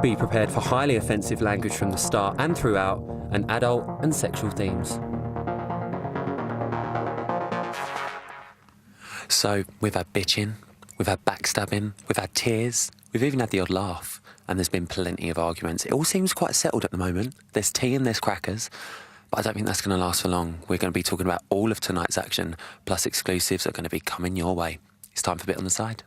Be prepared for highly offensive language from the start and throughout, and adult and sexual themes. So, we've had bitching, we've had backstabbing, we've had tears, we've even had the odd laugh, and there's been plenty of arguments. It all seems quite settled at the moment. There's tea and there's crackers, but I don't think that's going to last for long. We're going to be talking about all of tonight's action, plus exclusives are going to be coming your way. It's time for Bit on the Side.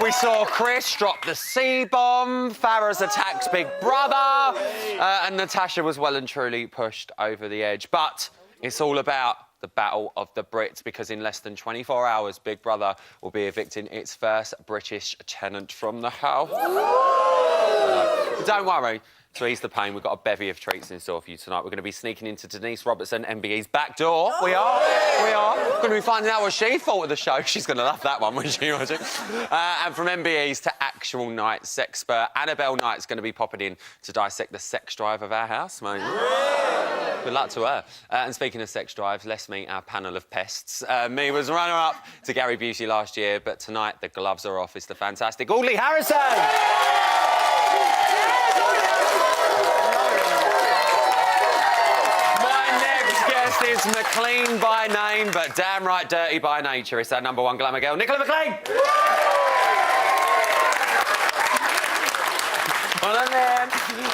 We saw Chris drop the C-bomb, Farah's attacks Big Brother, and Natasha was well and truly pushed over the edge. But it's all about the battle of the Brits, because in less than 24 hours, Big Brother will be evicting its first British tenant from the house. Don't worry. To ease the pain, we've got a bevy of treats in store for you tonight. We're going to be sneaking into Denise Robertson, MBE's back door. We are. We're going to be finding out what she thought of the show. She's going to love that one, wouldn't she? And from MBE's to actual night sexpert, Annabelle Knight's going to be popping in to dissect the sex drive of our house, mate. Good luck to her. And speaking of sex drives, let's meet our panel of pests. Me was runner-up to Gary Busey last year, but tonight the gloves are off. It's the fantastic Audley Harrison! Is McLean by name, but damn right dirty by nature. It's our #1 glamour girl, Nicola McLean. Well,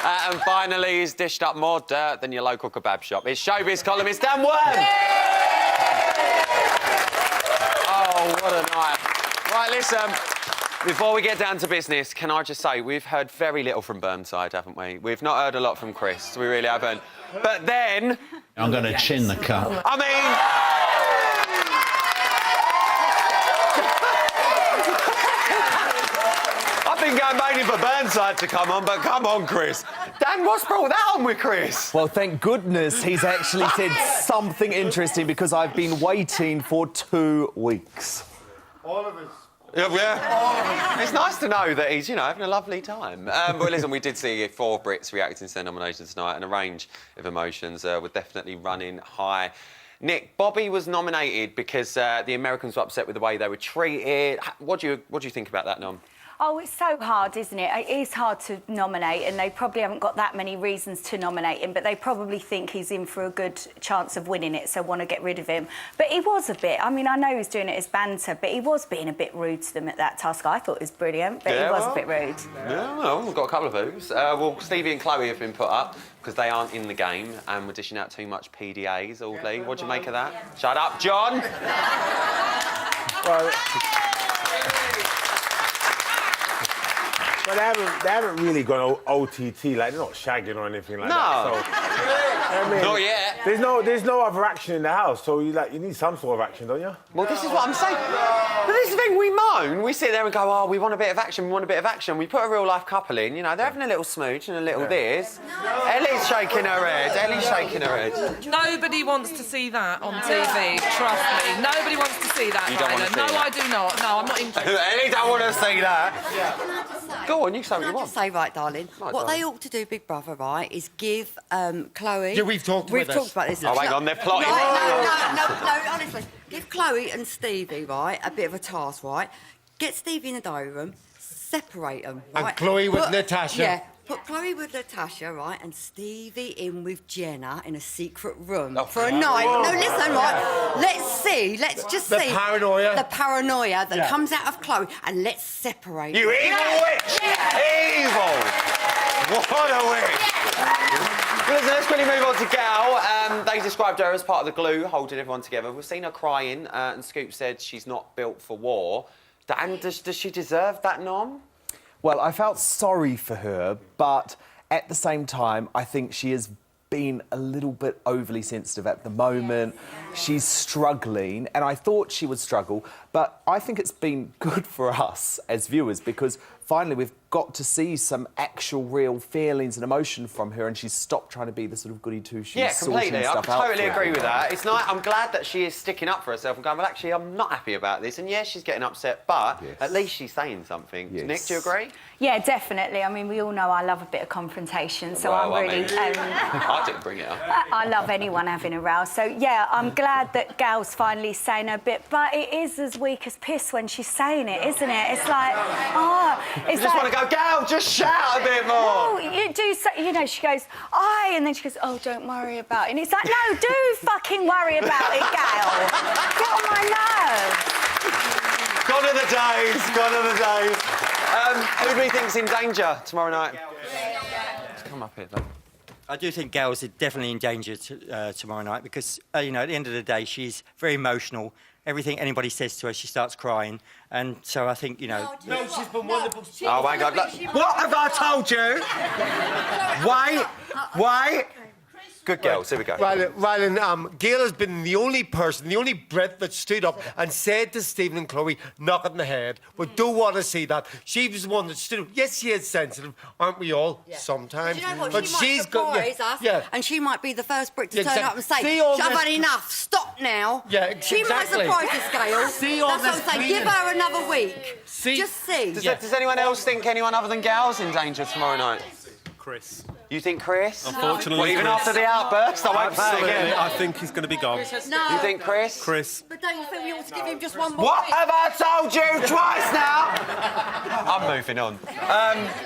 and finally, he's dished up more dirt than your local kebab shop. It's showbiz columnist Dan Worm. Oh, what a night. Right, listen. Before we get down to business, can I just say, we've heard very little from Burnside, haven't we? We've not heard a lot from Chris. We really haven't. But then... I'm going to chin the cup. I mean... I've been going mainly for Burnside to come on, but come on, Chris. Dan, what's brought that on with Chris? Well, thank goodness he's actually said something interesting, because I've been waiting for 2 weeks. All of us. Yeah. It's nice to know that he's, having a lovely time. But listen, we did see 4 Brits reacting to their nominations tonight, and a range of emotions were definitely running high. Nick, Bobby was nominated because the Americans were upset with the way they were treated. What do you think about that, Nom? Oh, it's so hard, isn't it? It is hard to nominate, and they probably haven't got that many reasons to nominate him, but they probably think he's in for a good chance of winning it, so want to get rid of him. But he was a bit... I mean, I know he's doing it as banter, but he was being a bit rude to them at that task. I thought it was brilliant, but he was a bit rude. Yeah, well, we've got a couple of those. Well, Stevie and Chloe have been put up because they aren't in the game, and we're dishing out too much PDAs, Audley. What do you make of that? Shut up, John! Well, they haven't really gone OTT, like, they're not shagging or anything like that. So, I mean, not yet. There's no other action in the house, so you need some sort of action, don't you? Well, this is what I'm saying. But this is the thing, we moan. We sit there and go, oh, we want a bit of action, we want a bit of action. We put a real-life couple in, they're having a little smooch and a little this. Ellie's shaking her head. Nobody wants to see that on TV, trust me. Nobody wants to see that, Rylan. No, I do not. No, I'm not interested. Ellie don't want to see that. Go on, you say what you want. Say, right, darling, what they ought to do, Big Brother, right, is give Chloe... Yeah, we've talked about this. Oh, hang on, they're plotting. No, honestly. Give Chloe and Stevie, right, a bit of a task, right? Get Stevie in the diary room, separate them, right? And Chloe with Natasha. Yeah, put Chloe with Natasha, right, and Stevie in with Jenna in a secret room for a night. No, listen, right, let's just see... The paranoia that comes out of Chloe, and let's separate You evil witch! Yeah. Evil! What a witch! Listen, let's quickly move on to Gal. They described her as part of the glue holding everyone together. We've seen her crying, and Scoop said she's not built for war. Dan, does she deserve that nom? Well, I felt sorry for her, but at the same time, I think she is being a little bit overly sensitive at the moment. She's struggling, and I thought she would struggle, but I think it's been good for us as viewers because finally we've got to see some actual real feelings and emotion from her, and she's stopped trying to be the sort of goody two-shoes. Yeah, completely. I totally agree with that. that. It's nice. I'm glad that she is sticking up for herself and going, well, actually, I'm not happy about this. And yes, she's getting upset, but at least she's saying something. Yes. Nick, do you agree? Yeah, definitely. I mean, we all know I love a bit of confrontation, so Well, I'm really... I didn't bring it up. I love anyone having a row. So, yeah, I'm glad that Gal's finally saying her bit, but it is as weak as piss when she's saying it, isn't it? It's like, oh... It's I just want to go, Gal, just shout a bit more. No, you do... So, you know, she goes, aye, and then she goes, oh, don't worry about it. And it's like, no, do fucking worry about it, Gal. Get on my nerves. Gone are the days, gone are the days. Who do we think's in danger tomorrow night? Let's come up here, though. I do think Gail's definitely in danger tomorrow night because, you know, at the end of the day, she's very emotional. Everything anybody says to her, she starts crying. And so I think, you know... No, she's been wonderful. Oh, my God. Look. What have I told you? Wait. Good girls, here we go. Rylan, Gail has been the only person, the only Brit that stood up and said to Stephen and Chloe, knock it in the head. We do want to see that. She was the one that stood up. Yes, she is sensitive, aren't we all? Yeah. Sometimes. Do you know what? But she might surprise us, and she might be the first Brit to turn up and say, I've had enough, stop now. Yeah, She might surprise us, Gail. See all That's what I'm saying. Give her another week. Just see. Does anyone else think anyone other than Gal's in danger tomorrow night? Chris. You think Chris? Unfortunately, well, even Chris. after the outburst, I won't say again. I think he's going to be gone. No. You think Chris? Chris. But don't you think we ought to give him just one more What week? have I told you twice now? I'm moving on.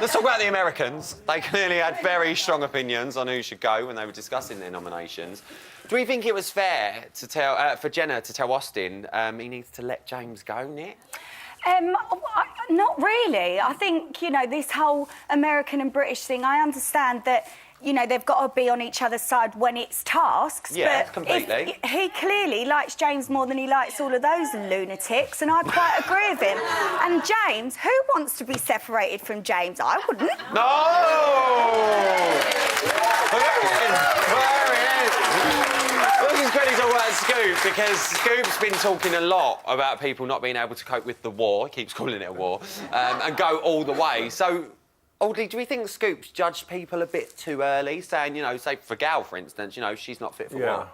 Let's talk about the Americans. They clearly had very strong opinions on who should go when they were discussing their nominations. Do we think it was fair to tell for Jenna to tell Austin he needs to let James go, Nick? Not really. I think, you know, this whole American and British thing, I understand that, you know, they've got to be on each other's side when it's tasks. Yeah, but completely. He clearly likes James more than he likes all of those lunatics, and I quite agree with him. And James, who wants to be separated from James? I wouldn't. No! There he is. This is credit to about Scoop, because Scoop's been talking a lot about people not being able to cope with the war, he keeps calling it a war, and go all the way. So, Audley, do we think Scoop's judged people a bit too early, saying, you know, say for Gal, for instance, you know, she's not fit for war?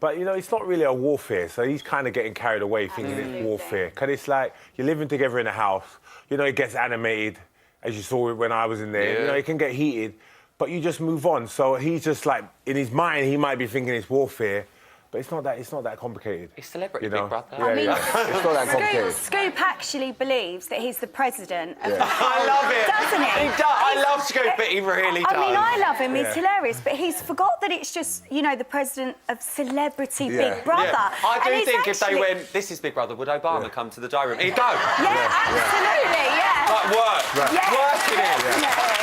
But, you know, it's not really a warfare, so he's kind of getting carried away thinking it's warfare. Because it's like, you're living together in a house, you know, it gets animated, as you saw it when I was in there. You know, it can get heated, but you just move on. So he's just like, in his mind, he might be thinking it's warfare, but it's not that complicated. He's celebrity, you know? Big Brother. Yeah, I mean, it's not that complicated. Scoop actually believes that he's the president of the I love it. Doesn't he? He does. I love Scoop, but he really does. I mean, I love him. He's hilarious, but he's forgot that it's just, you know, the president of Celebrity Big Brother. Yeah. I do And think it's if they actually- went, this is Big Brother, would Obama come to the diary room? He'd go. Yeah, absolutely, yeah. Like work. Yeah, Working it. definitely.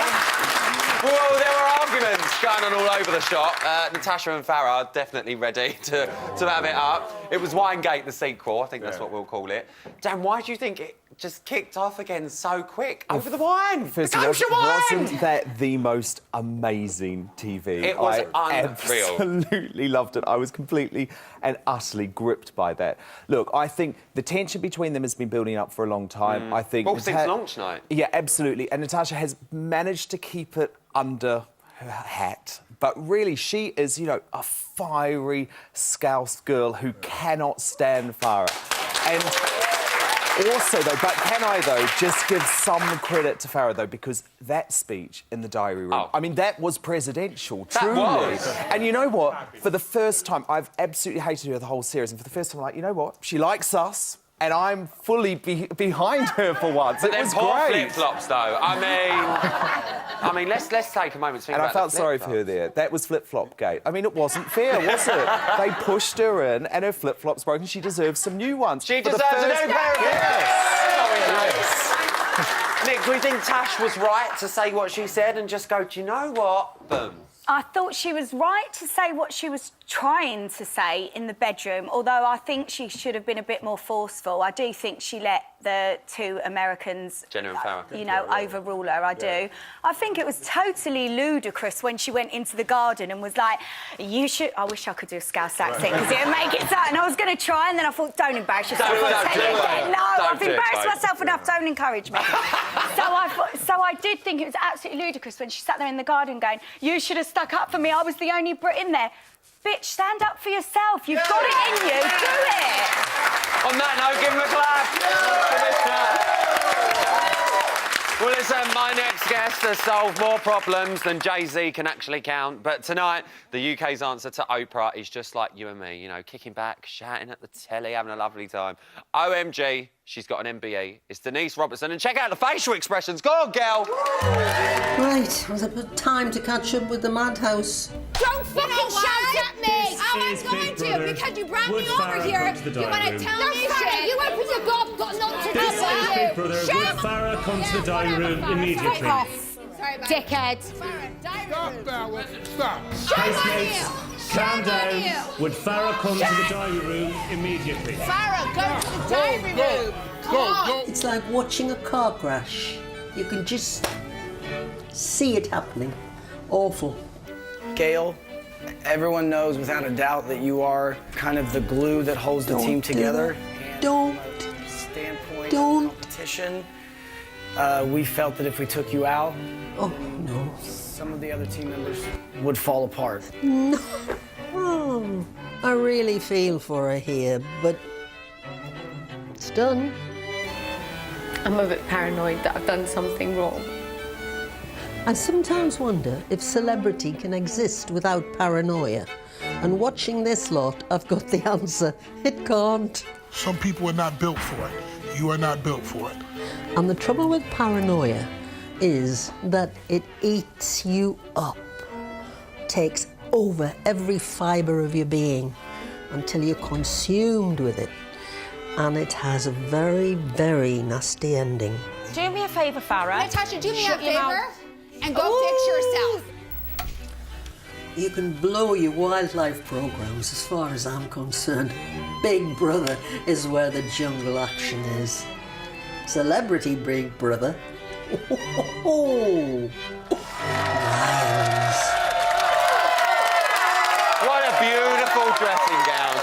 Well, there were arguments going on all over the shop. Natasha and Farah are definitely ready to have it up. It was Winegate, the sequel. I think that's what we'll call it. Dan, why do you think it just kicked off again so quick? Over the wine. First the of all, kosher wine. wasn't that the most amazing TV? It was I unreal. Absolutely loved it. I was completely and utterly gripped by that. Look, I think the tension between them has been building up for a long time. I think... Well, since launch night. Yeah, absolutely. And Natasha has managed to keep it under her hat. But really, she is, you know, a fiery Scouse girl who cannot stand Farah. And also, though, but can I, though, just give some credit to Farah, though, because that speech in the diary room, I mean, that was presidential, truly. was. And you know what? For the first time, I've absolutely hated her the whole series, and for the first time, I'm like, you know what? She likes us. And I'm fully behind her for once. But it then was poor great. flip-flops, though. I mean, let's take a moment to think And about I felt the sorry for flip-flops. her there. That was flip-flop gate. I mean, it wasn't fair, was it? They pushed her in, and her flip-flops broke, and she deserves some new ones. She For the deserves a first- new pair of Yes. Nick, do you think Tash was right to say what she said and just go, do you know what? Boom. I thought she was right to say what she was trying to say in the bedroom, although I think she should have been a bit more forceful. I do think she let the two Americans, Jenna and Farrah, you know, overrule her. I do. I think it was totally ludicrous when she went into the garden and was like, "You should." I wish I could do a Scouse accent because it would make it sound. And I was going to try, and then I thought, "Don't embarrass yourself." I've embarrassed myself enough. Don't encourage me. So I did think it was absolutely ludicrous when she sat there in the garden going, "You should have stuck up for me. I was the only Brit in there." Bitch, stand up for yourself. You've got it in you. Do it. On that note, give him a clap. Well, listen, my next guest has solved more problems than Jay-Z can actually count. But tonight, the UK's answer to Oprah is just like you and me, you know, kicking back, shouting at the telly, having a lovely time. OMG, she's got an MBE. It's Denise Robertson. And check out the facial expressions. Go on, girl. Right, was it time to catch up with the madhouse? Don't fucking shout at me! I'm going to, because you brought me over here. You want to tell me shit? You open your gob, got nothing to This is say. Big Brother. Would Farrah come to the diary room immediately? Dickhead. Housemates, calm down. Would Farrah come to the diary room immediately? Farrah, go to the diary room. Go. It's like watching a car crash. You can just see it happening. Awful. Gail, everyone knows without a doubt that you are kind of the glue that holds the team together. Don't. Standpoint Don't. of competition, we felt that if we took you out, no, some of the other team members would fall apart. No. Oh, I really feel for her here, but it's done. I'm a bit paranoid that I've done something wrong. I sometimes wonder if celebrity can exist without paranoia. And watching this lot, I've got the answer. It can't. Some people are not built for it. You are not built for it. And the trouble with paranoia is that it eats you up, takes over every fibre of your being until you're consumed with it. And it has a very, very nasty ending. Do me a favour, Farrah. Natasha, do me a favour and go fix yourself. You can blow your wildlife programs as far as I'm concerned. Big Brother is where the jungle action is. Celebrity Big Brother. Lions. What a beautiful dressing gown.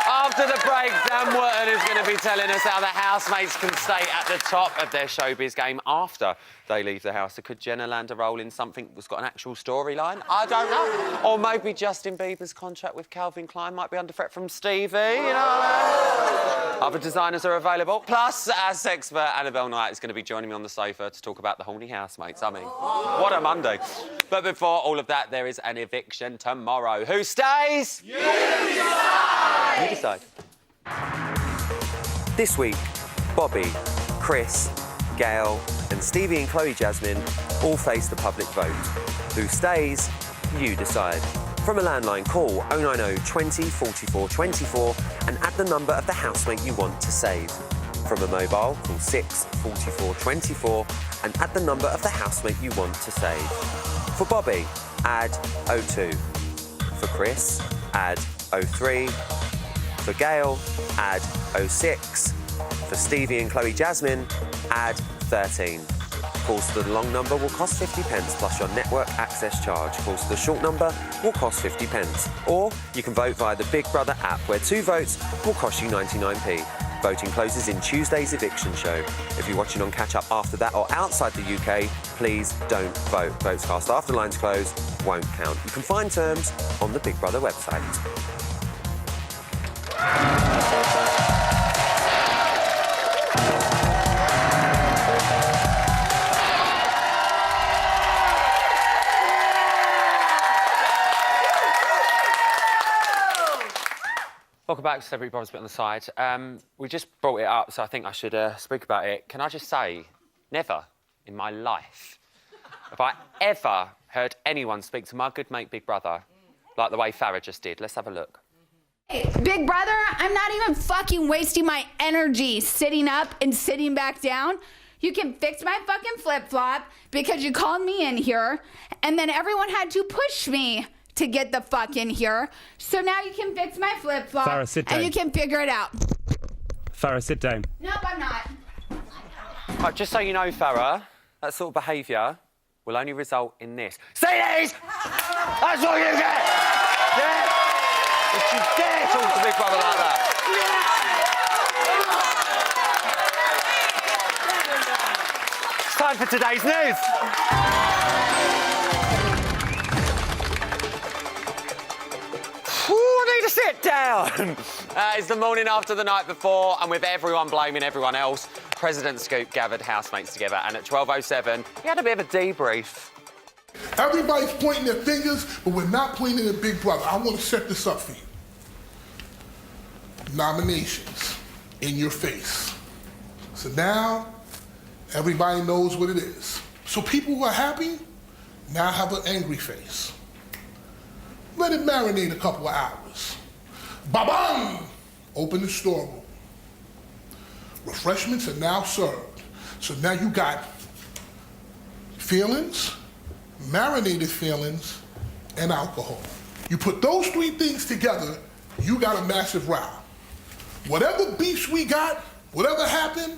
After the break, Dan Wharton is going to be telling us how the housemates can stay at the top of their showbiz game after they leave the house. So could Jenna land a role in something that's got an actual storyline? I don't know. Or maybe Justin Bieber's contract with Calvin Klein might be under threat from Stevie, you know? Other designers are available. Plus, our expert Annabelle Knight is going to be joining me on the sofa to talk about the horny housemates. I mean, what a Monday. But before all of that, there is an eviction tomorrow. Who stays? You decide! You decide. This week, Bobby, Chris, Gail and Stevie and Chloe Jasmine all face the public vote. Who stays? You decide. From a landline, call 090 20 44 24 and add the number of the housemate you want to save. From a mobile, call 6 44 24 and add the number of the housemate you want to save. For Bobby, add 02. For Chris, add 03. For Gail, add 06. For Stevie and Chloe Jasmine, add 13. Calls to the long number will cost 50 pence plus your network access charge. Calls to the short number will cost 50 pence. Or you can vote via the Big Brother app, where 2 votes will cost you 99p. Voting closes in Tuesday's eviction show. If you're watching on catch-up after that or outside the UK, please don't vote. Votes cast after lines close won't count. You can find terms on the Big Brother website. Welcome back to Celebrity Brothers Bit on the Side. We just brought it up, so I think I should speak about it. Can I just say, never in my life have I ever heard anyone speak to my good mate Big Brother like the way Farrah just did. Let's have a look. Hey, Big Brother, I'm not even fucking wasting my energy sitting up and sitting back down. You can fix my fucking flip-flop because you called me in here, and then everyone had to push me to get the fuck in here. So now you can fix my flip-flop. Farrah, sit down. And you can figure it out. Farrah, sit down. Nope, I'm not. Right, just so you know, Farrah, that sort of behaviour will only result in this. See these? That's all you get! Yeah? If you dare talk to Big Brother like that. It's time for today's news. Ooh, I need to sit down. It's the morning after the night before, and with everyone blaming everyone else, President Scoop gathered housemates together, and at 12:07, he had a bit of a debrief. Everybody's pointing their fingers, but we're not pointing at Big Brother. I want to set this up for you. Nominations in your face. So now, everybody knows what it is. So people who are happy now have an angry face. Let it marinate a couple of hours. Ba-bam! Open the storeroom. Refreshments are now served. So now you got feelings, marinated feelings, and alcohol. You put those three things together, you got a massive row. Whatever beefs we got, whatever happened,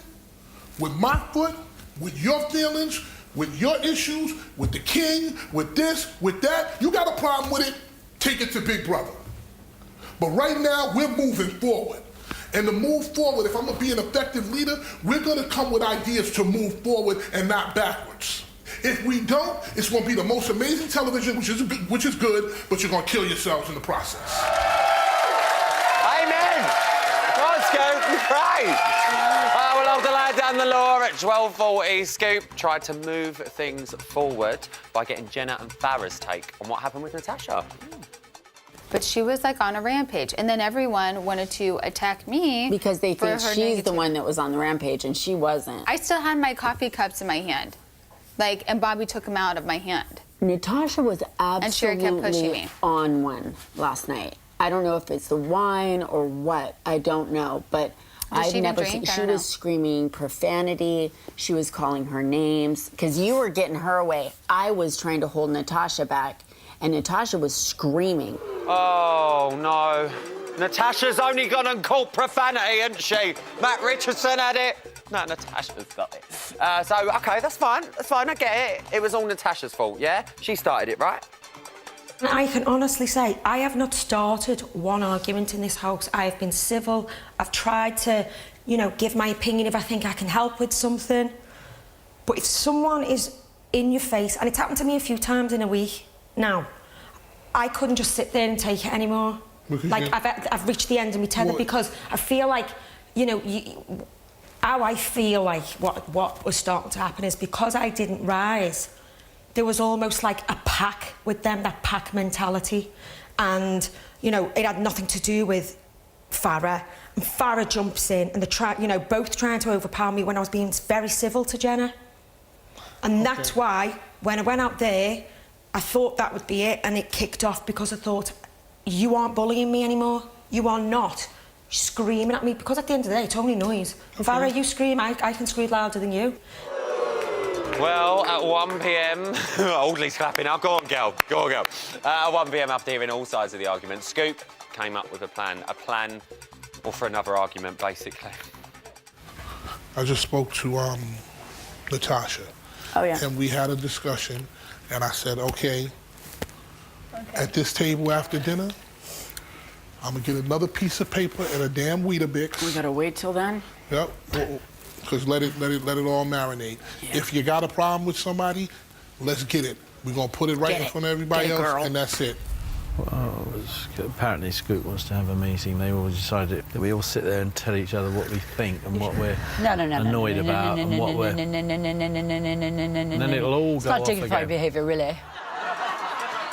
with my foot, with your feelings, with your issues, with the king, with this, with that, you got a problem with it, take it to Big Brother. But right now, we're moving forward. And to move forward, if I'm gonna be an effective leader, we're gonna come with ideas to move forward and not backwards. If we don't, it's gonna be the most amazing television, which is good, but you're gonna kill yourselves in the process. Amen. Let's go. Great. We'll have to lay down the law at 12:40. Scoop tried to move things forward by getting Jenna and Farrah's take on what happened with Natasha. But she was like on a rampage, and then everyone wanted to attack me because they think she's the one that was on the rampage and she wasn't. I still had my coffee cups in my hand, like, and Bobby took them out of my hand. Natasha was and Sherry kept pushing absolutely me. on one last night. I don't know if it's the wine or what. I don't know, but I've never seen. She was screaming profanity. She was calling her names because you were getting her away. I was trying to hold Natasha back, and Natasha was screaming. Oh, no. Natasha's only gone and called profanity, hasn't she? Matt Richardson had it. No, Natasha's got it. So, OK, that's fine. That's fine, I get it. It was all Natasha's fault, yeah? She started it, right? I can honestly say I have not started one argument in this house. I have been civil. I've tried to, you know, give my opinion if I think I can help with something. But if someone is in your face, and it's happened to me a few times in a week now, I couldn't just sit there and take it anymore. Like, I've reached the end of my tether because I feel like, you know, how I feel like what was starting to happen is because I didn't rise, there was almost like a pack with them, that pack mentality. And, you know, it had nothing to do with Farrah. And Farrah jumps in and they're both trying to overpower me when I was being very civil to Jenna. And that's why, when I went out there, I thought that would be it, and it kicked off because I thought, you aren't bullying me anymore. You are not screaming at me, because at the end of the day, it's only noise. Okay. Farrah, you scream, I can scream louder than you. Well, at 1 p.m, Audley's clapping now. Go on, girl. Go on, girl. At 1 p.m, after hearing all sides of the argument, Scoop came up with a plan for another argument, basically. I just spoke to Natasha. Oh, yeah. And we had a discussion, and I said, okay, at this table after dinner, I'm gonna get another piece of paper and a damn Weetabix. We gotta wait till then? Yep, because let it all marinate. Yeah. If you got a problem with somebody, let's get it. We're gonna put it right in front of everybody else, girl. And that's it. Well, apparently Scoop wants to have a meeting. They all decided that we all sit there and tell each other what we think and what we're annoyed about and what we're... And then it'll all go off again. It's not dignified behaviour, really.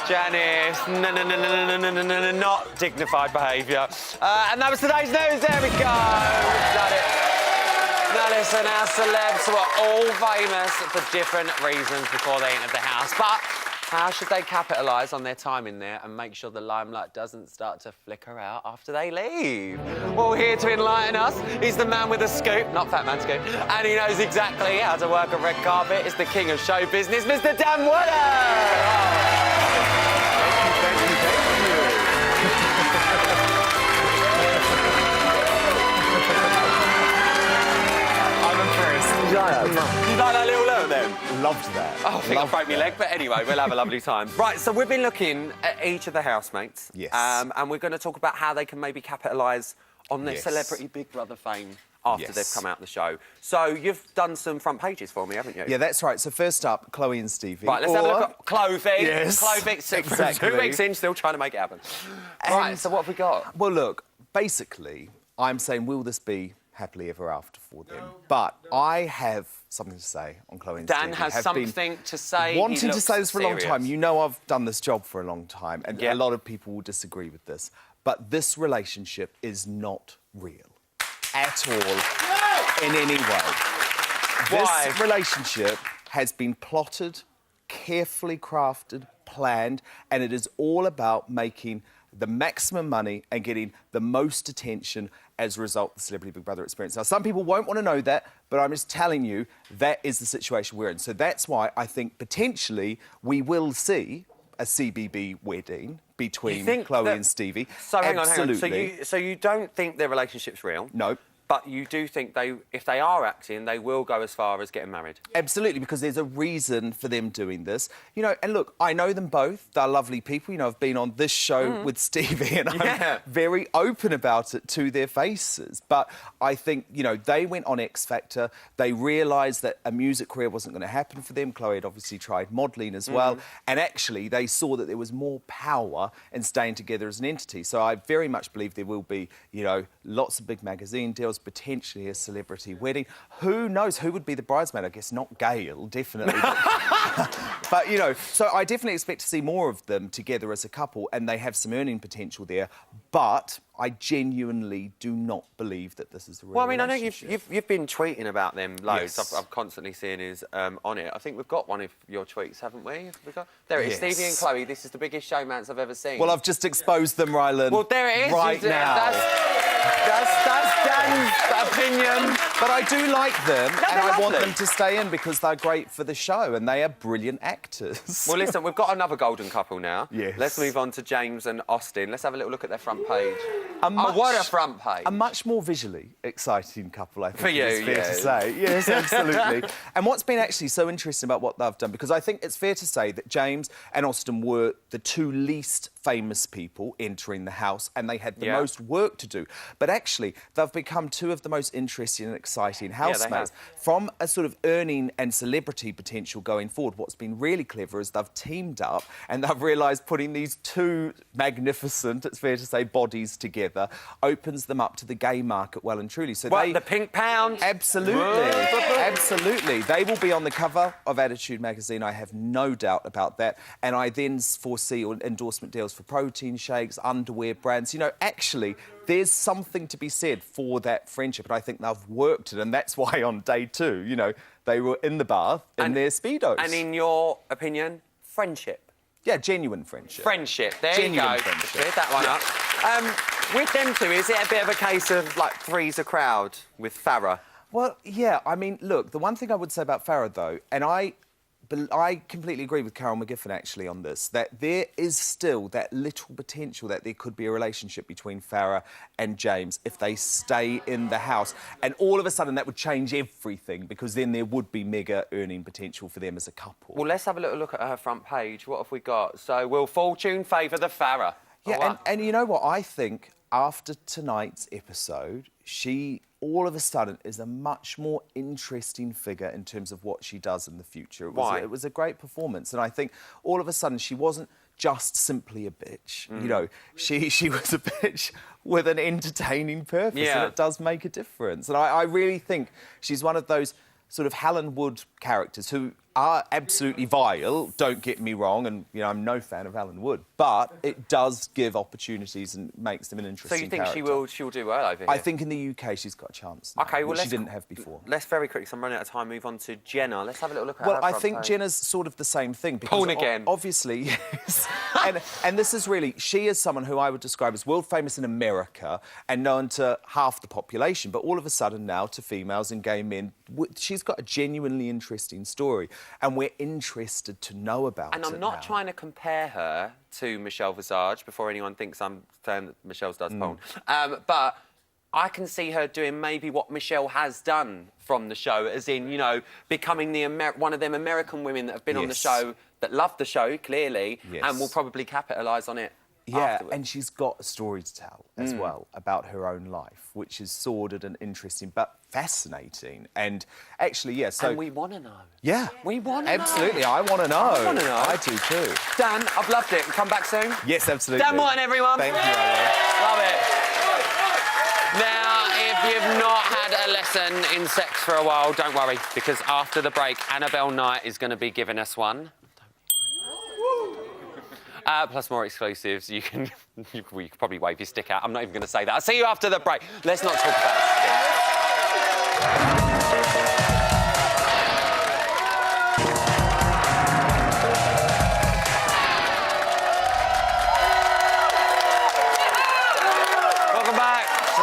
Janice, no, not dignified behaviour. And that was today's news. There we go. We've done it. Now listen, our celebs were all famous for different reasons before they entered the house, but how should they capitalise on their time in there and make sure the limelight doesn't start to flicker out after they leave? Well, here to enlighten us, he's the man with a scoop, not Fat Man Scoop, and he knows exactly how to work a red carpet. It's the king of show business, Mr. Dan Woodard! Thank you. You like that little look then? Loved that. Oh, I think I broke my leg, but anyway, we'll have a lovely time. Right, so we've been looking at each of the housemates. Yes. And we're going to talk about how they can maybe capitalise on their Yes. celebrity Big Brother fame after Yes. they've come out the show. So you've done some front pages for me, haven't you? Yeah, that's right. So first up, Chloe and Stevie. Right, let's have a look at Chloe. Yes, Chloe, exactly. 2 weeks in, still trying to make it happen. Right, so what have we got? Well, look, basically, I'm saying, will this be happily ever after for them? But I have something to say on Chloe and Dan Stevie. has Have something been to say. Wanting to say this for a long serious. time. You know I've done this job for a long time, and a lot of people will disagree with this. But this relationship is not real at all in any way. Why? This relationship has been plotted, carefully crafted, planned, and it is all about making the maximum money and getting the most attention as a result of the Celebrity Big Brother experience. Now, some people won't want to know that, but I'm just telling you that is the situation we're in. So that's why I think potentially we will see a CBB wedding between Chloe and Stevie. So hang on. Absolutely. So you don't think their relationship's real? No. But you do think if they are acting, they will go as far as getting married? Absolutely, because there's a reason for them doing this. You know, and look, I know them both. They're lovely people. You know, I've been on this show with Stevie and I'm very open about it to their faces. But I think, you know, they went on X Factor. They realised that a music career wasn't going to happen for them. Chloe had obviously tried modelling as well. And actually, they saw that there was more power in staying together as an entity. So I very much believe there will be, you know, lots of big magazine deals, potentially a celebrity wedding. Who knows who would be the bridesmaid? I guess not Gail, definitely. But, you know, so I definitely expect to see more of them together as a couple, and they have some earning potential there. But I genuinely do not believe that this is a real Well, I mean, I know relationship. you've been tweeting about them loads. Yes. I'm constantly seeing is on it. I think we've got one of your tweets, haven't we? Have we got... There it is, Yes. Stevie and Chloe. This is the biggest showmance I've ever seen. Well, I've just exposed them, Rylan. Well, there it is. Right now. That's Dan's opinion. But I do like them, No, and they're I want lovely. them to stay in because they're great for the show, and they are brilliant actors. Well, listen, we've got another golden couple now. Yes. Let's move on to James and Austin. Let's have a little look at their front page. Much- what a front page. A much more visually exciting couple, I think, For you, it's fair to say. Yes, absolutely. And what's been actually so interesting about what they've done, because I think it's fair to say that James and Austin were the two least famous people entering the house, and they had the most work to do. But actually, they've become two of the most interesting and exciting housemates. From a sort of earning and celebrity potential going forward, what's been really clever is they've teamed up and they've realised putting these two magnificent, it's fair to say, bodies together opens them up to the gay market well and truly. So the pink pound? Absolutely. Absolutely. They will be on the cover of Attitude magazine, I have no doubt about that. And I then foresee endorsement deals for protein shakes, underwear brands. You know, actually, there's something to be said for that friendship, and I think they've worked it, and that's why on day 2, you know, they were in the bath in their Speedos. And in your opinion, friendship? Yeah, genuine friendship. Friendship, there Genuine you go. friendship. Cleared that one up. With them two, is it a bit of a case of, like, three's a crowd with Farrah? Well, yeah, I mean, look, the one thing I would say about Farrah, though, and I completely agree with Carol McGiffin, actually, on this, that there is still that little potential that there could be a relationship between Farrah and James if they stay in the house. And all of a sudden, that would change everything, because then there would be mega earning potential for them as a couple. Well, let's have a little look at her front page. What have we got? So, will fortune favour the Farrah? Yeah, and you know what? I think after tonight's episode, she all of a sudden is a much more interesting figure in terms of what she does in the future. It was a great performance, and I think all of a sudden she wasn't just simply a bitch. You know, she was a bitch with an entertaining purpose, and it does make a difference. And I really think she's one of those sort of Helen Wood characters who are absolutely vile, don't get me wrong, and, you know, I'm no fan of Alan Wood, but it does give opportunities and makes them an interesting So you think character. she'll do well over here? I think in the UK she's got a chance now, OK, well, which she didn't have before. Let's very quickly, because I'm running out of time, move on to Jenna. Let's have a little look at Well, her I front think page. Jenna's sort of the same thing. Because Porn again. Obviously, yes. and this is really... She is someone who I would describe as world famous in America and known to half the population, but all of a sudden now to females and gay men, she's got a genuinely interesting story, and we're interested to know about it. And I'm not trying to compare her to Michelle Visage before anyone thinks I'm saying that Michelle does porn. But I can see her doing maybe what Michelle has done from the show, as in, you know, becoming one of them American women that have been on the show, that love the show, clearly, and will probably capitalise on it afterwards. And she's got a story to tell as well about her own life, which is sordid and interesting, but fascinating. And actually, so... And we want to know. Yeah. We want to know. Absolutely, I want to know. I want to know. I do too. Dan, I've loved it. Come back soon. Yes, absolutely. Dan Morton, everyone. Thank you, Alan. Love it. Now, if you've not had a lesson in sex for a while, don't worry, because after the break, Annabelle Knight is going to be giving us one. Plus more exclusives. You can probably wave your stick out. I'm not even going to say that. I'll see you after the break. Let's not talk about sticks.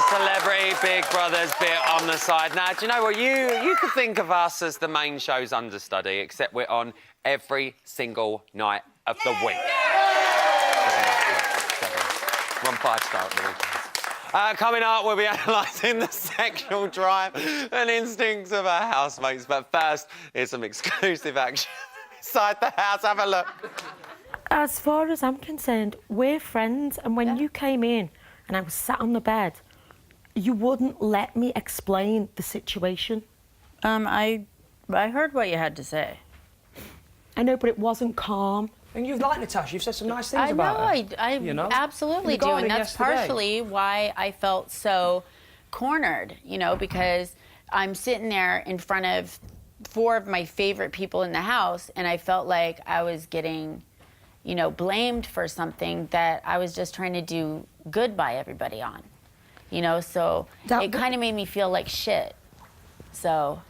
Celebrity Big Brother's bit on the side. Now, do you know what? You could think of us as the main show's understudy, except we're on every single night of the week. We're on 5-star at the weekends. Coming up, we'll be analysing the sexual drive and instincts of our housemates. But first, here's some exclusive action inside the house. Have a look. As far as I'm concerned, we're friends, and when you came in and I was sat on the bed, you wouldn't let me explain the situation. I heard what you had to say. I know, but it wasn't calm. And you've liked Natasha. You've said some nice things about her. I absolutely do, and that's partially why I felt so cornered, you know, because I'm sitting there in front of 4 of my favorite people in the house, and I felt like I was getting, you know, blamed for something that I was just trying to do good by everybody on. You know, so it kind of made me feel like shit. So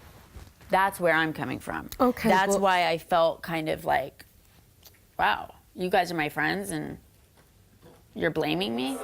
that's where I'm coming from. Okay. That's why I felt kind of like, wow, you guys are my friends and you're blaming me?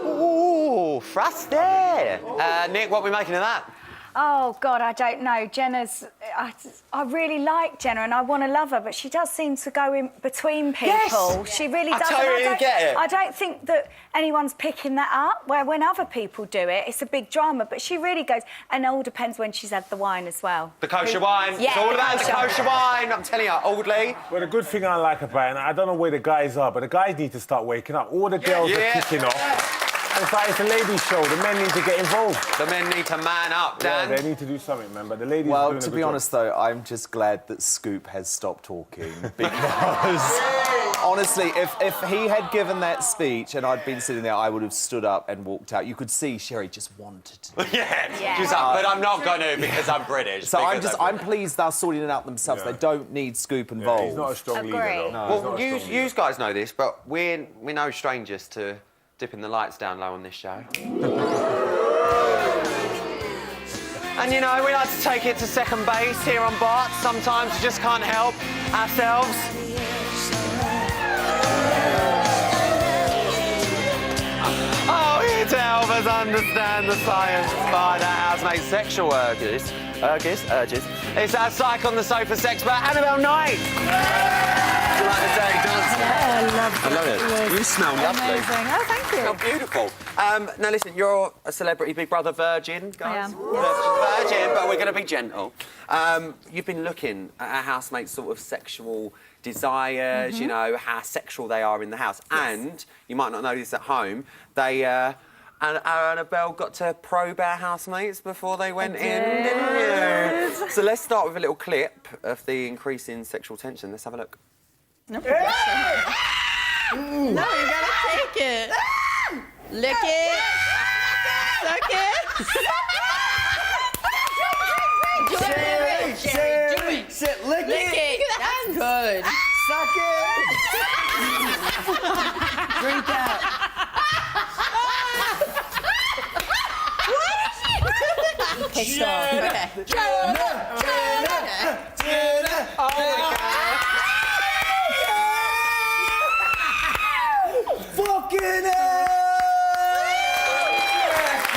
Ooh, frosty. Nick, what are we making of that? Oh, God, I don't know. I really like Jenna and I want to love her, but she does seem to go in between people. Yes! She really does. I totally get it. I don't think that anyone's picking that up, where when other people do it, it's a big drama, but she really goes, and it all depends when she's had the wine as well. The kosher wine. Yeah, it's all about the kosher wine. I'm telling you, Audley. Well, the good thing I like about it, and I don't know where the guys are, but the guys need to start waking up. All the girls are kicking off. It's like it's a ladies' show. The men need to get involved. The men need to man up, Dan. Yeah, they need to do something, man. But the ladies are Well, doing to a good be job. honest, though, I'm just glad that Scoop has stopped talking because, honestly, if he had given that speech and I'd been sitting there, I would have stood up and walked out. You could see Sherry just wanted to. Yeah. She's like, but I'm not going to because I'm British. So I'm pleased they're sorting it out themselves. They don't need Scoop involved. He's not a strong leader, though. No. Well, you guys know this, but we're no strangers to dipping the lights down low on this show. And, you know, we like to take it to second base here on Bart. Sometimes we just can't help ourselves. Oh, here to help us understand the science behind our housemate's sexual urges. It's our psych on the sofa sexpert, Annabelle Knight. Do you like the dirty dancing? Yeah, I love it. You smell lovely. Amazing. Oh, thank you. You smell beautiful. Now, listen, you're a celebrity Big Brother virgin, guys. I am. Virgin, but we're going to be gentle. You've been looking at our housemates' sort of sexual desires, you know, how sexual they are in the house. Yes. And, you might not know this at home, they... And Annabelle got to probe our housemates before they went in, didn't you? So let's start with a little clip of the increase in sexual tension. Let's have a look. No, you gotta take it. Lick it. Suck it. Lick it. That's good. Suck it. Drink that. Okay, stop. Okay. Oh my God. Fucking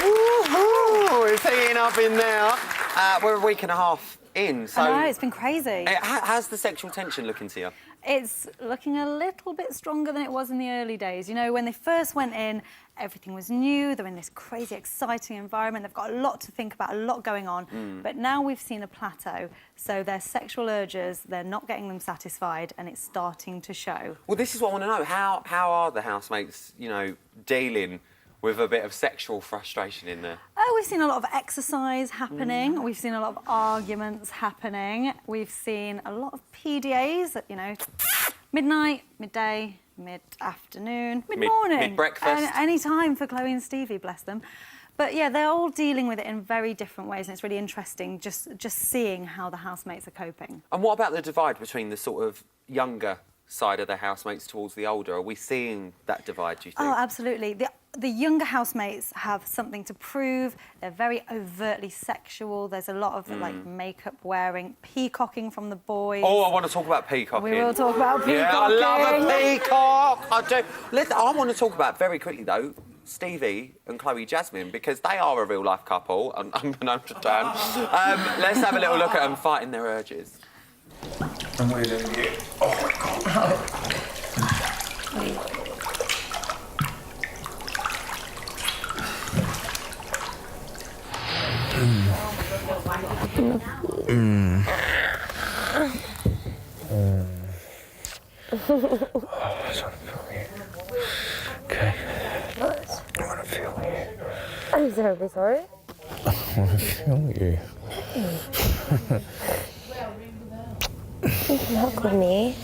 Woohoo! It's heating up in there. We're a week and a half in, so... I know, it's been crazy. How's the sexual tension looking to you? It's looking a little bit stronger than it was in the early days. You know, when they first went in, everything was new. They're in this crazy, exciting environment. They've got a lot to think about, a lot going on. But now we've seen a plateau. So their sexual urges, they're not getting them satisfied, and it's starting to show. Well, this is what I want to know. How are the housemates, you know, dealing with a bit of sexual frustration in there? Oh, we've seen a lot of exercise happening. We've seen a lot of arguments happening. We've seen a lot of PDAs at, you know, midnight, midday, mid-afternoon, mid-morning. Mid-breakfast. Any time for Chloe and Stevie, bless them. But yeah, they're all dealing with it in very different ways, and it's really interesting just seeing how the housemates are coping. And what about the divide between the sort of younger side of the housemates towards the older? Are we seeing that divide, do you think? Oh, absolutely. The younger housemates have something to prove. They're very overtly sexual. There's a lot of like makeup wearing, peacocking from the boys. Oh, I want to talk about peacocking. We will talk about peacocking. Yeah, I love a peacock. I do. Listen, I want to talk about very quickly though, Stevie and Chloe Jasmine, because they are a real life couple. Unbeknownst to Dan. Let's have a little look at them fighting their urges. I'm waiting here. Oh my God. I just want to feel you. Okay. I want to feel you. I'm terribly sorry. I want to feel you. You can hug me.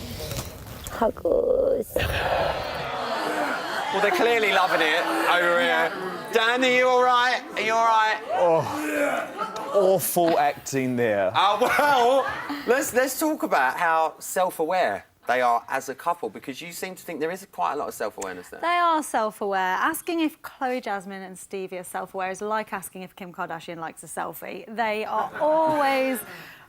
Huggles. Well, they're clearly loving it over here. Dan, are you all right? Are you all right? Oh, awful acting there. Well, let's talk about how self-aware they are as a couple, because you seem to think there is quite a lot of self-awareness there. They are self-aware. Asking if Chloe Jasmine and Stevie are self-aware is like asking if Kim Kardashian likes a selfie. They are always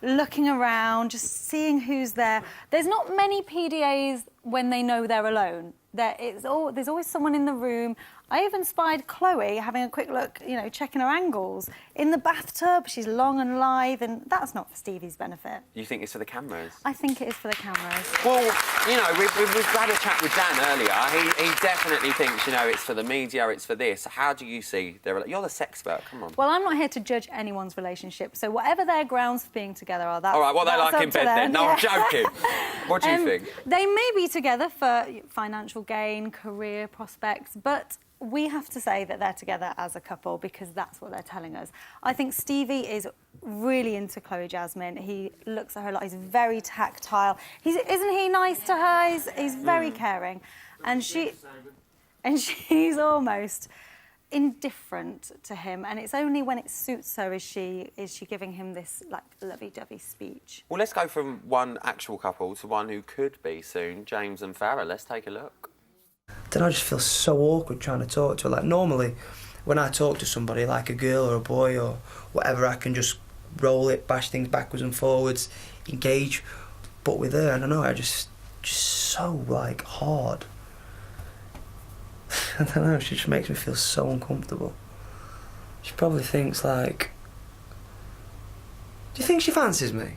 looking around, just seeing who's there. There's not many PDAs when they know they're alone. There's always someone in the room. I even spied Chloe having a quick look, you know, checking her angles in the bathtub. She's long and lithe, and that's not for Stevie's benefit. You think it's for the cameras? I think it is for the cameras. Well, you know, we've had a chat with Dan earlier. He definitely thinks, you know, it's for the media, it's for this. How do you see their... You're the sexpert, come on. Well, I'm not here to judge anyone's relationship, so whatever their grounds for being together are, that's... All right, what they like in bed then. No, I'm joking. What do you think? They may be together for financial gain, career prospects, but we have to say that they're together as a couple because that's what they're telling us. I think Stevie is really into Chloe Jasmine. He looks at her like he's very tactile. Isn't he nice to her? He's very caring. And she's almost indifferent to him, and it's only when it suits her is she giving him this like lovey-dovey speech. Well, let's go from one actual couple to one who could be soon, James and Farrah. Let's take a look. I just feel so awkward trying to talk to her. Like, normally, when I talk to somebody, like a girl or a boy or whatever, I can just roll it, bash things backwards and forwards, engage. But with her, I don't know, I just so, like, hard. I don't know, she just makes me feel so uncomfortable. She probably thinks, like... Do you think she fancies me?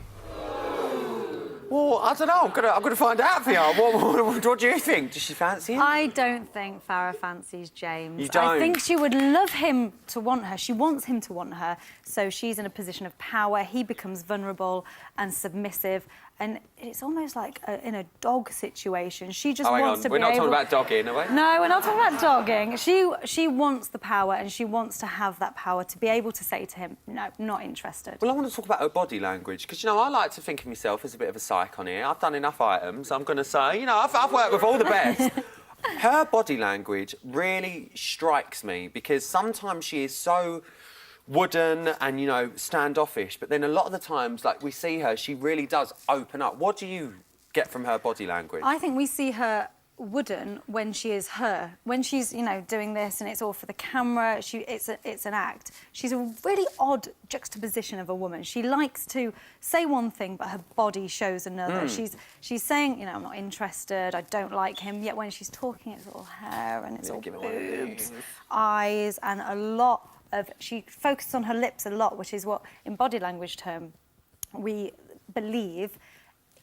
Well, I don't know. I'm gonna find out for you. What do you think? Does she fancy him? I don't think Farrah fancies James. You don't? I think she would love him to want her. She wants him to want her, so she's in a position of power. He becomes vulnerable and submissive, and it's almost like in a dog situation. She just wants to be able... We're not talking about dogging, are we? No, we're not talking about dogging. She wants the power, and she wants to have that power to be able to say to him, no, not interested. Well, I want to talk about her body language, because, you know, I like to think of myself as a bit of a psych on here. I've done enough items. I'm going to say, you know, I've worked with all the best. Her body language really strikes me, because sometimes she is so wooden and, you know, standoffish, but then a lot of the times, like, we see her, she really does open up. What do you get from her body language? I think we see her wooden when she is her. When she's, you know, doing this and it's all for the camera, it's an act. She's a really odd juxtaposition of a woman. She likes to say one thing, but her body shows another. She's saying, you know, I'm not interested, I don't like him, yet when she's talking, it's all hair and it's all boobs, eyes, and a lot of... She focuses on her lips a lot, which is what, in body language term, we believe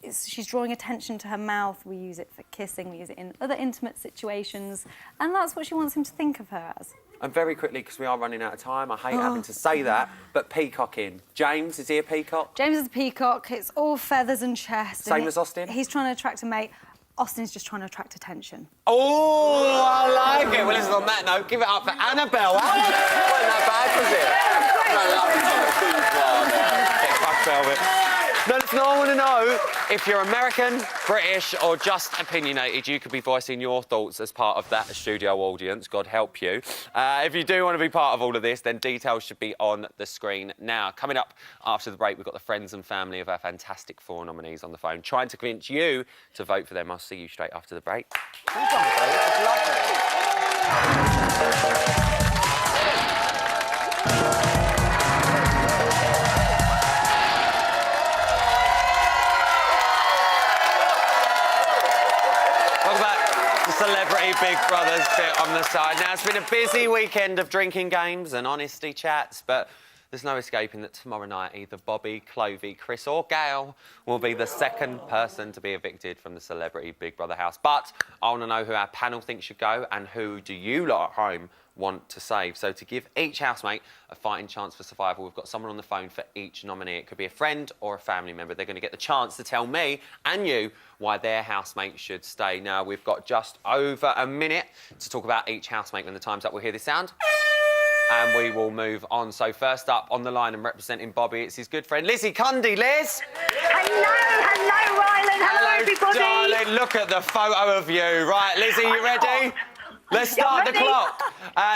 she's drawing attention to her mouth. We use it for kissing, we use it in other intimate situations, and that's what she wants him to think of her as. And very quickly, because we are running out of time, I hate having to say that, but peacocking. James, is he a peacock? James is a peacock. It's all feathers and chest. Same as Austin? He's trying to attract a mate. Austin's just trying to attract attention. Oh, I like it. Well, listen, on that note, give it up for Annabelle. Wasn't that bad, was it? No, listen, I want to know if you're American, British, or just opinionated. You could be voicing your thoughts as part of that studio audience. God help you. If you do want to be part of all of this, then details should be on the screen now. Coming up after the break, we've got the friends and family of our Fantastic Four nominees on the phone, trying to convince you to vote for them. I'll see you straight after the break. Well done, Faye. That was lovely. Celebrity Big Brother's bit on the side. Now, it's been a busy weekend of drinking games and honesty chats, but there's no escaping that tomorrow night either Bobby, Clovey, Chris or Gail will be the second person to be evicted from the Celebrity Big Brother house. But I want to know who our panel thinks should go and who do you lot at home want to save. So to give each housemate a fighting chance for survival, we've got someone on the phone for each nominee. It could be a friend or a family member. They're going to get the chance to tell me and you why their housemate should stay. Now, we've got just over a minute to talk about each housemate. When the time's up, we'll hear this sound. And we will move on. So first up on the line and representing Bobby, it's his good friend Lizzie Cundy. Liz? Hello, Ryland. Hello, everybody. Darling, look at the photo of you. Right, Lizzie, you ready? Let's start the clock.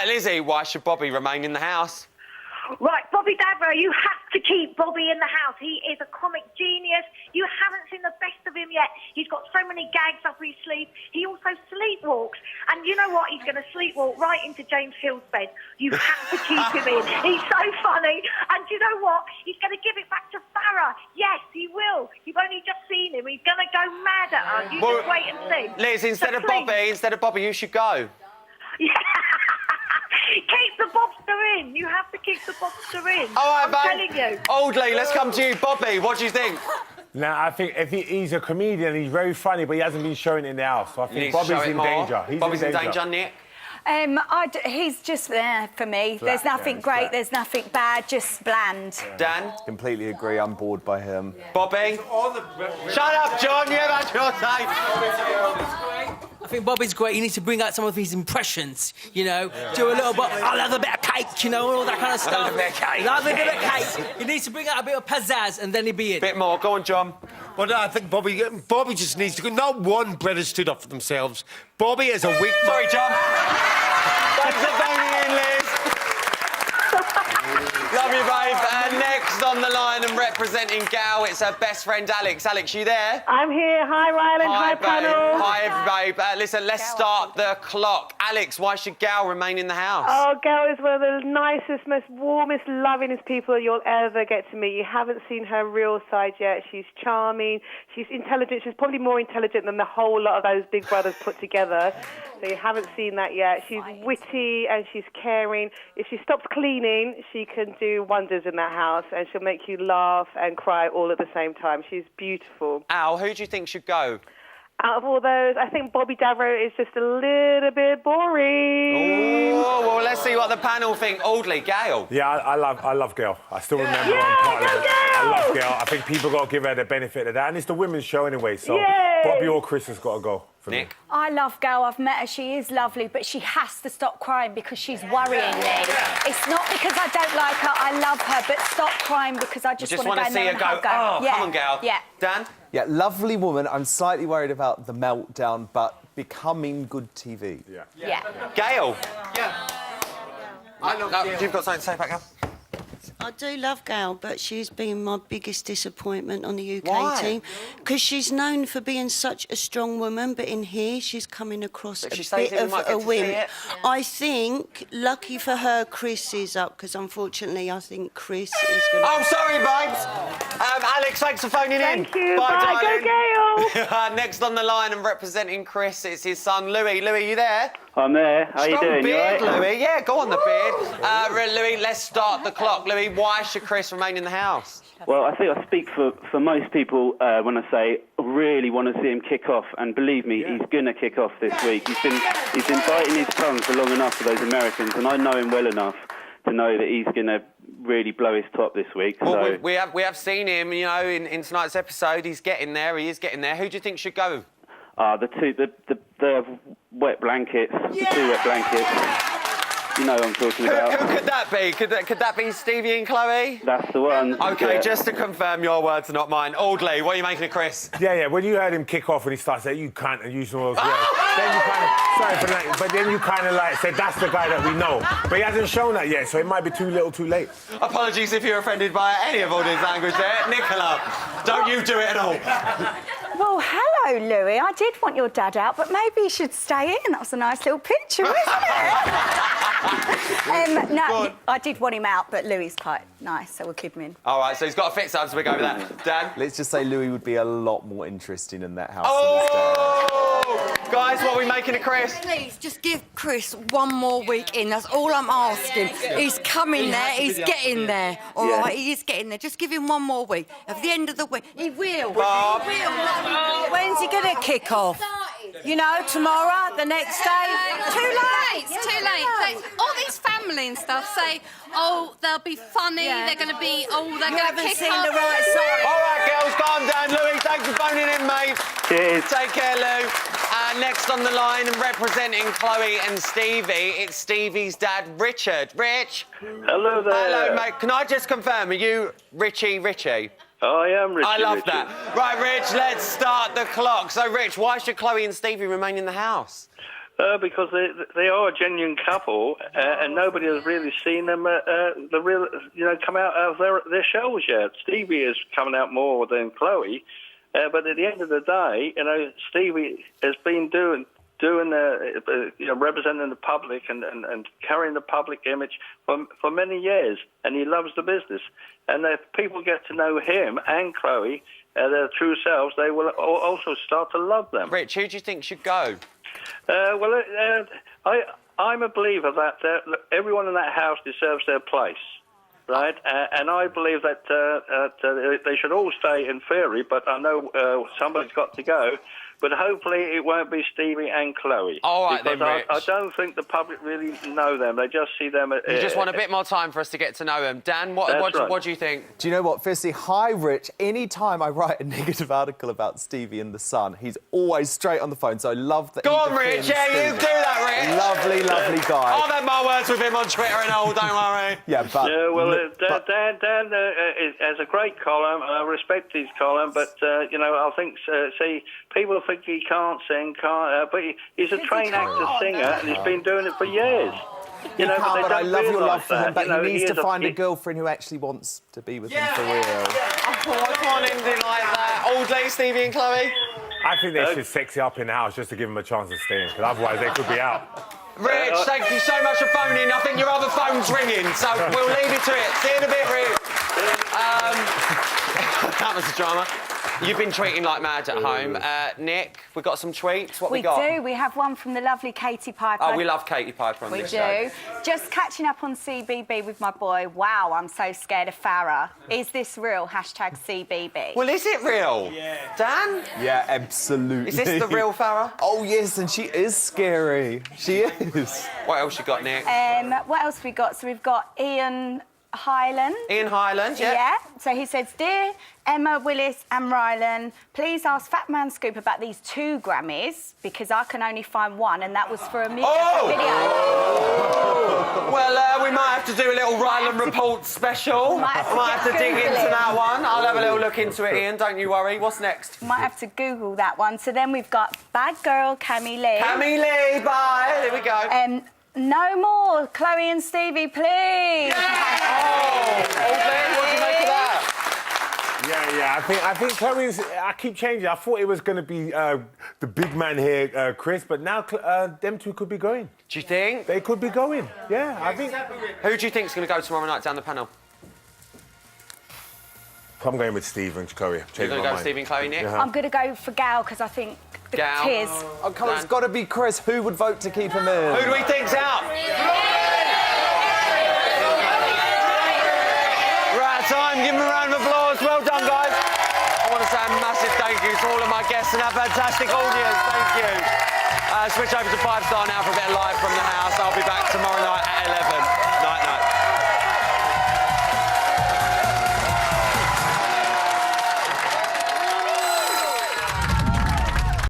Lizzie, why should Bobby remain in the house? Right, Bobby Davro, you have to keep Bobby in the house. He is a comic genius. You haven't seen the best of him yet. He's got so many gags up his sleeve. He also sleepwalks. And you know what? He's going to sleepwalk right into James Hill's bed. You have to keep him in. He's so funny. And you know what? He's going to give it back to Farrah. Yes, he will. You've only just seen him. He's going to go mad at her. You just wait and see. Liz, instead of Bobby, you should go. Yeah. Keep the bobster in. You have to keep the bobster in. All right, I'm telling you. Oldley, let's come to you. Bobby, what do you think? Now, I think if he's a comedian, he's very funny, but he hasn't been showing it in the house. So I think Bobby's in danger. Bobby's in danger, Nick? He's just there for me. Flat, there's nothing great, flat. there's nothing bad, just bland. Dan? Completely agree. I'm bored by him. Bobby? Shut up, John. You have had your say. I think Bobby's great. He needs to bring out some of his impressions, you know. Do a little bit, I'll have a bit of cake, you know, and all that kind of stuff. Have a bit of cake. Have a bit of cake. He needs to bring out a bit of pizzazz and then he'll be in. Bit more. Go on, John. Well, no, I think Bobby just needs to go. Not one brother stood up for themselves. Bobby is a weak... Sorry, John. Thanks for phoning in, Liz. Love you, babe. Next on the line and representing Gal, it's her best friend, Alex. Alex, you there? I'm here. Hi, Ryland. Hi, panel. Hi, babe. Listen, let's start the clock. Alex, why should Gal remain in the house? Oh, Gal is one of the nicest, most warmest, lovingest people you'll ever get to meet. You haven't seen her real side yet. She's charming. She's intelligent. She's probably more intelligent than the whole lot of those Big Brothers put together. So you haven't seen that yet. She's witty and she's caring. If she stops cleaning, she can do wonders in that house and she'll make you laugh and cry all at the same time. She's beautiful. Al, who do you think should go? Out of all those, I think Bobby Davro is just a little bit boring. Oh, well, let's see what the panel think. Audley, Gail. Yeah, I love Gail. I still remember on part of it. I love Gail. I think people got to give her the benefit of that. And it's the women's show anyway, so Bobby or Chris has got to go. Nick? I love Gail. I've met her. She is lovely, but she has to stop crying because she's worrying me. It's not because I don't like her. I love her, but stop crying because I just want to go see her go. Oh, come on, Gail. Yeah. Dan? Yeah, lovely woman. I'm slightly worried about the meltdown, but becoming good TV. Yeah. Gail? Yeah. I love Gail. You've got something to say back, Gail? I do love Gail, but she's been my biggest disappointment on the UK Why? team. Because she's known for being such a strong woman, but in here she's coming across a bit of a wimp. I think, lucky for her, Chris is up, because unfortunately I think Chris is going to... I'm sorry, babes. Alex, thanks for phoning in. Thank you. Bye, Bye. darling. Go, Gail. Next on the line and representing Chris, it's his son, Louis. Louis, you there? I'm there. How you doing? Beard, you all right? Louis. Yeah, go on the beard. Louis, let's start the clock. Louis, why should Chris remain in the house? Well, I think I speak for most people when I say I really want to see him kick off, and believe me, he's going to kick off this week. He's been biting his tongue for long enough for those Americans, and I know him well enough to know that he's going to really blow his top this week. Well, So we have seen him, you know, in tonight's episode. He's getting there. He is getting there. Who do you think should go? the wet blankets, the 2 wet blankets. You know what I'm talking about. Who could that be? Could that be Stevie and Chloe? That's the one. OK, yeah. just to confirm, your words are not mine. Audley, what are you making of Chris? Yeah, when you heard him kick off and he started saying, you can't, and using all those words, then you kind of, sorry for that, but then you kind of like said, that's the guy that we know. But he hasn't shown that yet, so it might be too little too late. Apologies if you're offended by any of Audley's language there. Nicola, don't you do it at all. Well, hello, Louis. I did want your dad out, but maybe he should stay in. That was a nice little picture, wasn't it? No, I did want him out, but Louis is quite nice, so we'll keep him in. All right, so he's got a fit sub, so we go with that. Dan? Let's just say Louis would be a lot more interesting in that house. Guys, what are we making of Chris? Please, just give Chris one more week in. That's all I'm asking. He's coming there. He's getting there. All right, he is getting there. Just give him one more week. At the end of the week, he will. Bob. He will. When's he going to kick off? You know, tomorrow, the next day? Too late. It's too late. All these family and stuff say, oh, they'll be funny. They're going to be. Oh, they're going to kick seen off. the right side. All right, girls, calm down. Louis, thanks for phoning in, mate. Cheers. Take care, Lou. Next on the line and representing Chloe and Stevie, it's Stevie's dad, Richard. Rich. Hello there. Hello, mate. Can I just confirm, are you Richie? I am Richie. I love that. Right, Rich, let's start the clock. So, Rich, why should Chloe and Stevie remain in the house? Because they are a genuine couple, and nobody has really seen them come out of their shells yet. Stevie is coming out more than Chloe, but at the end of the day, Stevie has been representing the public and carrying the public image for many years, and he loves the business. And if people get to know him and Chloe, their true selves, they will also start to love them. Rich, who do you think should go? I'm a believer that everyone in that house deserves their place, right? And I believe that they should all stay in theory, but I know somebody's got to go. But hopefully it won't be Stevie and Chloe. All right, because then, Rich. I don't think the public really know them. They just see them... You just want a bit more time for us to get to know them. Dan, what do you think? Do you know what? Firstly, hi, Rich. Any time I write a negative article about Stevie and the Sun, he's always straight on the phone, so I love that. Go on, Rich. Yeah, you do that, Rich. Lovely, lovely guy. I've had my words with him on Twitter and all, don't worry. Yeah, but... Dan has a great column, and I respect his column, but, I think, people think he can't sing, but he's a trained actor, singer, and he's been doing it for years. But I love your love for him, but he needs to find a girlfriend who actually wants to be with him for real. Oh, I can't end it like that. All day, Stevie and Chloe? I think they should sexy up in the house just to give him a chance to stay in, because otherwise they could be out. Rich, thank you so much for phoning. I think your other phone's ringing, so we'll leave it to it. See you in a bit, Rich. That was the drama. You've been tweeting like mad at home. Nick, we've got some tweets. What we got? We do. We have one from the lovely Katie Piper. Oh, we love Katie Piper on this show. We do. Just catching up on CBB with my boy. Wow, I'm so scared of Farah. Is this real? Hashtag CBB. Well, is it real? Yeah. Dan? Yeah, absolutely. Is this the real Farah? Oh, yes, and she is scary. She is. What else you got, Nick? What else we got? So we've got Ian Highland. Ian Highland, yeah. Yeah. So he says, Dear Emma, Willis and Rylan, please ask Fat Man Scoop about these 2 Grammys, because I can only find one, and that was for a video. Well, we might have to do a little Rylan Report special. Might have to dig into that one. I'll have a little look into it, Ian, don't you worry. What's next? Might have to Google that one. So then we've got Bad Girl, Cammy Lee. Cammy Lee, bye. There we go. No more Chloe and Stevie, please. Oh, what do you make of that? Yeah. I think Chloe's. I keep changing. I thought it was going to be the big man here, Chris, but now them 2 could be going. Do you think? They could be going. Yeah, I think. Who do you think's going to go tomorrow night down the panel? I'm going with Steve and Chloe. You're going to go with Steve and Chloe, Nick? Yeah. I'm going to go for Gal because I think the Gal. tears. Oh, come on, it's got to be Chris. Who would vote to keep him in? Who do we think's out? We're out of time. Give them a round of applause. Well done, guys. I want to say a massive thank you to all of my guests and our fantastic audience. Thank you. Switch over to 5 Star now for a bit of live from the house. I'll be back tomorrow night at 11.